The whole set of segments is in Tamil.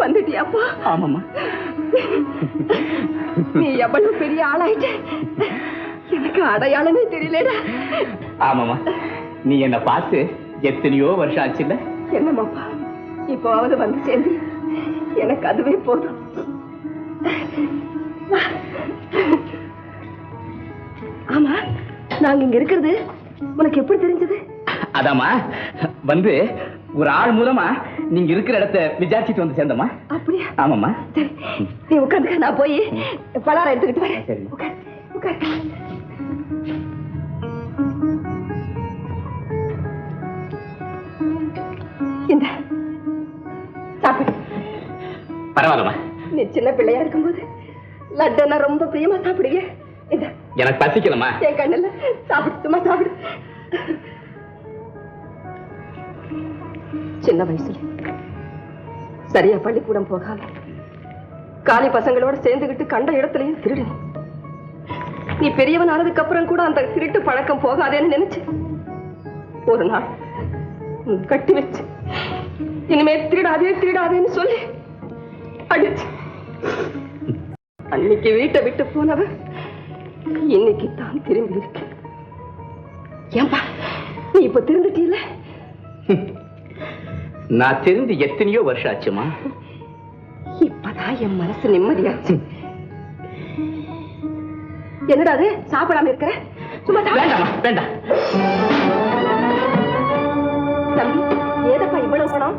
வந்துட்டியாப்பா? ஆமாம்மா. நீ எவ்வளவு பெரிய ஆளாயிட்ட, எனக்கு அடையாளமே தெரியலடா. ஆமாம்மா, நீ என்ன பார்த்து எத்தனையோ வருஷம் ஆச்சுல்ல? என்னமாப்பா, இப்போவாவது வந்து சேர்ந்து எனக்கு அதுவே போதும். ஆமா, நாங்க இங்க இருக்கிறது உனக்கு எப்படி தெரிஞ்சது? அதாமா வந்து ஒரு ஆள் மூலமா நீங்க இருக்கிற இடத்தை விசாரிச்சுட்டு வந்து சேர்ந்தமா. அப்படியா? ஆமாம்மா. சரி, நீ உட்காந்து, நான் போய் பலாரம் எடுத்துக்கிட்டு வரேன். சரி. இந்த சாப்பிடு. பரவாயில்லம்மா. நீ சின்ன பிள்ளையா இருக்கும்போது லட்டுன்னா ரொம்ப பிரியமா சாப்பிடுங்க. இந்த எனக்கு பசிக்கலமா. என் கண்ணுல சாப்பிடு, சும்மா சாப்பிடு. சின்ன வயசுல சரியா பள்ளிக்கூடம் போகாம காலி பசங்களோட சேர்ந்துகிட்டு கண்ட இடத்துலயும் திருடு. நீ பெரியவன் ஆனதுக்கு அப்புறம் கூட அந்த திருட்டு பழக்கம் போகாதேன்னு நினைச்சு ஒரு நாள் கட்டி வச்சு இனிமே திருடாதேன்னு சொல்லி அடிச்சு அன்னைக்கு வீட்டை விட்டு போனவ இன்னைக்கு தான் திரும்பி இருக்க. ஏன்பா நீ இப்ப திருந்துட்டீல? நான் தெரிந்து எத்தனையோ வருஷம் ஆச்சுமா. இப்பதான் என் மனசு நிம்மதியாச்சு. என்னடா அது சாப்பிடாம இருக்கிற? சும்மா வேண்டாமா. வேண்டாம் தம்பி, ஏதப்பா இவ்வளவு பணம்?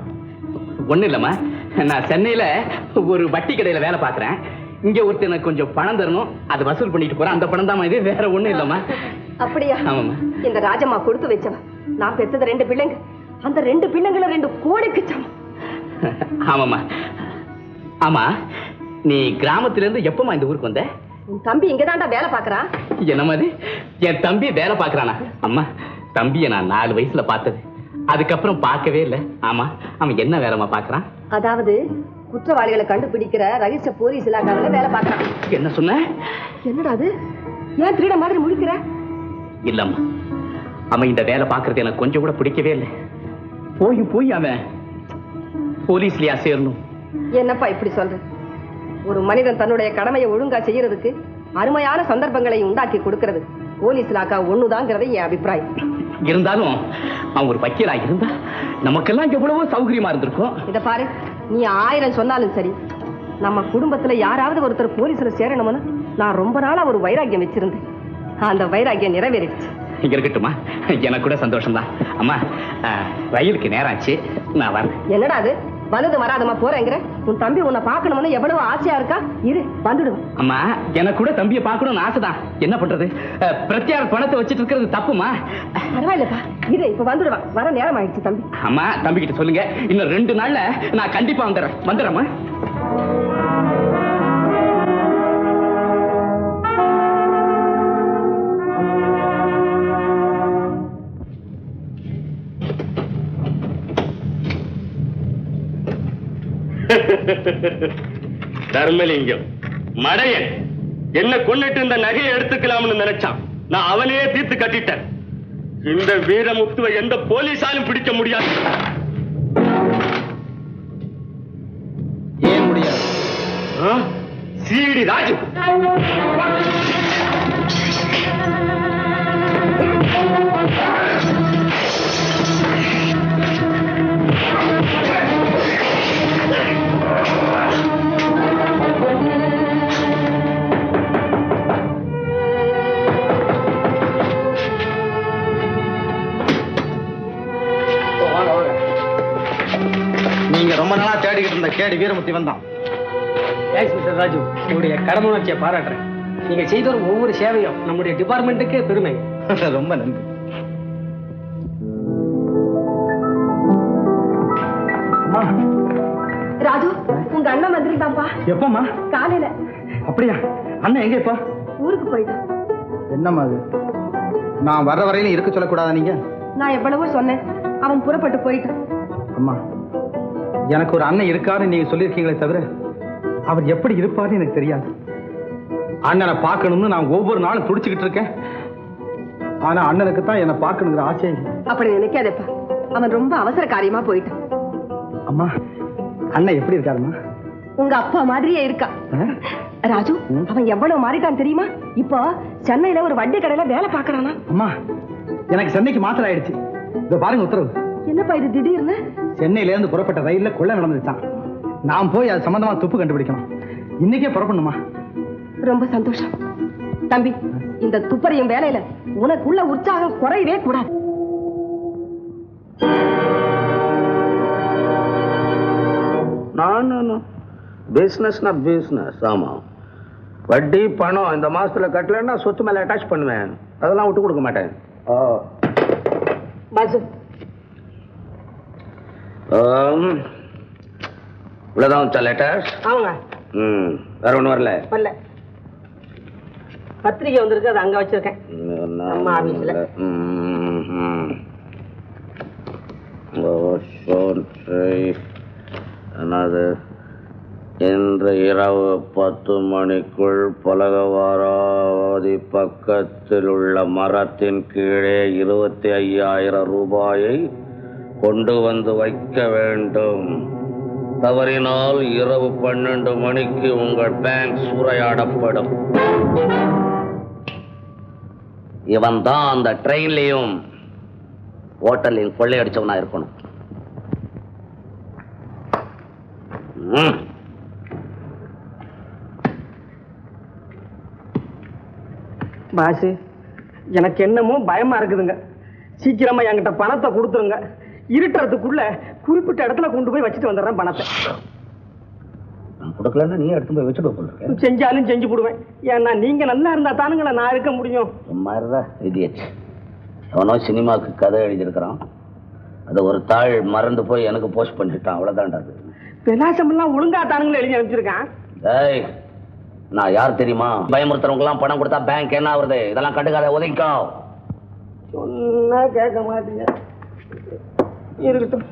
ஒண்ணு இல்லம்மா, நான் சென்னையில ஒரு வட்டி கடையில வேலை பாக்குறேன். இங்க ஒருத்தர் எனக்கு கொஞ்சம் பணம் தரணும், அதை வசூல் பண்ணிட்டு போறேன். அந்த பணம் தான் இது, வேற ஒண்ணும் இல்லம்மா. அப்படியா? ஆமாம்மா. இந்த ராஜம்மா கொடுத்து வச்சவ. நான் பெத்தது 2 பிள்ளைங்க. அந்த 2 பிள்ளைங்களை 2 கோடிக்கு சமம். ஆமாம்மா. ஆமா, நீ கிராமத்துல இருந்து எப்பமா இந்த ஊருக்கு வந்த? உன் தம்பி இங்கதான்டா வேலை பாக்குறான். என்ன மாதிரி என் தம்பி வேலை பாக்குறானா? அம்மா, தம்பியை நான் 4 வயசுல பார்த்தது, அதுக்கப்புறம் பார்க்கவே இல்லை. ஆமா, அவன் என்ன வேலைமா பாக்குறான்? அதாவது குற்றவாளிகளை கண்டுபிடிக்கிற ரகசிய போலீஸ் இலாக்காவில வேலை பார்க்கறான். என்ன சொன்ன? என்னடா அது, ஏன் திருட மாதிரி முழிக்கிற? இல்லம்மா, அவன் இந்த வேலை பார்க்கறது எனக்கு கொஞ்சம் கூட பிடிக்கவே இல்லை. போய் அவன் போலீஸ்லயா சேரணும்? என்னப்பா இப்படி சொல்ற? ஒரு மனிதன் தன்னுடைய கடமையை ஒழுங்கா செய்யறதுக்கு அருமையான சந்தர்ப்பங்களை உண்டாக்கி கொடுக்கிறது போலீஸ் இலாக்கா ஒண்ணுதாங்கிறது என் அபிப்பிராயம். இருந்தாலும் அவன் ஒரு வக்கீலா இருந்தா நமக்கெல்லாம் எவ்வளவோ சௌகரியமா இருந்திருக்கும். இத பாரு, நீ 1000 சொன்னாலும் சரி, நம்ம குடும்பத்துல யாராவது ஒருத்தர் போலீஸ்ல சேரணும்னு நான் ரொம்ப நாளா ஒரு வைராக்கியம் வச்சிருந்தேன். அந்த வைராக்கியம் நிறைவேறிடுச்சு. இங்க இருக்கட்டுமா, எனக்கு கூட சந்தோஷம் தான். அம்மா, ரயிலுக்கு நேரம் ஆச்சு, நான் வரேன். என்னடா அது வலது வராதமா போறேங்கிற? உன் தம்பி உன்னை பார்க்கணும்னு எவ்வளவு ஆசையா இருக்கா. இரு, வந்துடுவேன். அம்மா, எனக்கு கூட தம்பியை பார்க்கணும்னு ஆசைதான். என்ன பண்றது, பிரத்யார் பணத்தை வச்சுட்டு இருக்கிறது தப்புமா? பரவாயில்லப்பா, இரு, இப்ப வந்துடுவான். வர நேரம் ஆயிடுச்சு தம்பி. அம்மா, தம்பி கிட்ட சொல்லுங்க, இன்னும் 2 நாள்ல நான் கண்டிப்பா வந்துடுறேம்மா. தர்மலிங்கம் மடையன் என்ன கொன்னிட்டு இந்த நகையை எடுத்துக்கலாம்னு நினைச்சான். நான் அவனையே தீர்த்து கட்டிட்டேன். இந்த வீரமுத்துவை எந்த போலீஸாலும் பிடிக்க முடியாது. ஏன் முடியாது? சிடி ராஜு ரொம்ப நாளா தேடிக்கிட்டு இருந்த கேடி வீரமுத்தி வந்தான். மிஸ்டர் ராஜு, உங்களுடைய கடமுணர்ச்சியை பாராட்டுறேன். நீங்க செய்த ஒவ்வொரு சேவையும் நம்முடைய டிபார்ட்மெண்ட்டுக்கே பெருமை. ரொம்ப நன்றி. ராஜு, உங்க அண்ணன் வந்திருக்காப்பா. எப்பமா? காலையில. அப்படியா? அண்ணன் எங்க இப்ப? ஊருக்கு போயிட்டான். என்னம்மா அது, நான் வர்ற வரையிலும் இருக்க சொல்லக்கூடாதா நீங்க? நான் எவ்வளவோ சொன்னேன், அவன் புறப்பட்டு போயிட்டான். அம்மா, எனக்கு ஒரு அண்ணன் இருக்காருன்னு நீங்க சொல்லியிருக்கீங்களே தவிர அவர் எப்படி இருப்பாருன்னு எனக்கு தெரியாது. அண்ணனை பார்க்கணும்னு நான் ஒவ்வொரு நாளும் துடிச்சுக்கிட்டு இருக்கேன். ஆனா அண்ணனுக்கு தான் என்னை பார்க்கணுங்கிற ஆசை இல்லை. அப்படி நினைக்காதேப்பா, அவன் ரொம்ப அவசர காரியமா போயிட்டான். அம்மா, அண்ணன் எப்படி இருக்காருமா? உங்க அப்பா மாதிரியே இருக்கா. ராஜு, அவன் எவ்வளவு மாறிட்டான் தெரியுமா? இப்போ சென்னையில ஒரு வண்டி கடையில வேலை பார்க்கறானா. அம்மா, எனக்கு சென்னைக்கு மாத்திரம் ஆயிடுச்சு. இதோ பாருங்க உத்தரவு. என்னப்பா இது திடீர்னு? சென்னையில இருந்து புறப்பட்ட ரயில்ல கொள்ளை நடந்துச்சான். நான் போய் அது சம்பந்தமா துப்பு கண்டுபிடிக்கணும். இன்னைக்கே புறப்படணுமா? ரொம்ப சந்தோஷம் தம்பி. இந்த துப்பறியும் வேலையில உனக்குள்ள உற்சாகம் குறையவே கூடாது. பிசினஸ்னா பிசினஸ். ஆமா, வட்டி பணம் இந்த மாசத்துல கட்டலன்னா சொத்து மேல அட்டாச் பண்ணுவேன். அதெல்லாம் விட்டு கொடுக்க மாட்டேன். பாசு, இவ்வளவுதான் வச்சா லெட்டர்ஸ்? ஆமாங்க. வேற ஒண்ணு வரல? வரல. பத்திரிகை வந்திருக்கு, அது அங்க வச்சிருக்கேன் நம்ம ஆபீஸ்ல. என்னது? இன்று இரவு 10 மணிக்குள் பலகவாராவதி பக்கத்தில் உள்ள மரத்தின் கீழே 25,000 ரூபாயை கொண்டு வந்து வைக்க வேண்டும். தவறினால் இரவு 12 மணிக்கு உங்கள் பேங்க் சூறையாடப்படும். இவன் தான் அந்த ட்ரெயின்லயும் ஹோட்டலையும் கொள்ளையடிச்சவனா இருக்கணும். பாசு, எனக்கு என்னமோ பயமா இருக்குதுங்க. சீக்கிரமா என்கிட்ட பணத்தை கொடுத்துருங்க. இருட்டுறதுக்குள்ள குறிப்பிட்ட இடத்துல கொண்டு போய் வச்சுட்டு வந்துடுறேன் பணத்தை. கொடுக்கலன்னா நீ எடுத்து போய் வச்சுட்டு போயிருக்க. செஞ்சாலும் செஞ்சு போடுவேன். ஏன்னா நீங்க நல்லா இருந்தா தானுங்களா நான் இருக்க முடியும். மாதிரிதான் இடியட். அவனோ சினிமாவுக்கு கதை எழுதியிருக்கிறான். அது ஒரு தாள் மறந்து போய் எனக்கு போஸ்ட் பண்ணிட்டான். அவ்வளவுதான்டா. விலாசம் எல்லாம் ஒழுங்கா தானுங்களும் எழுதி அனுப்பிச்சிருக்கான். ஏய், நான் யார் தெரியுமா? பயமுறுத்துறவங்க எல்லாம் பணம் கொடுத்தா பேங்க் என்ன ஆகுறது? இதெல்லாம் கண்டுக்காத, ஒதுங்கிக்கோ. சொன்னா கேட்க மாட்டீங்க. இருக்கட்டும்.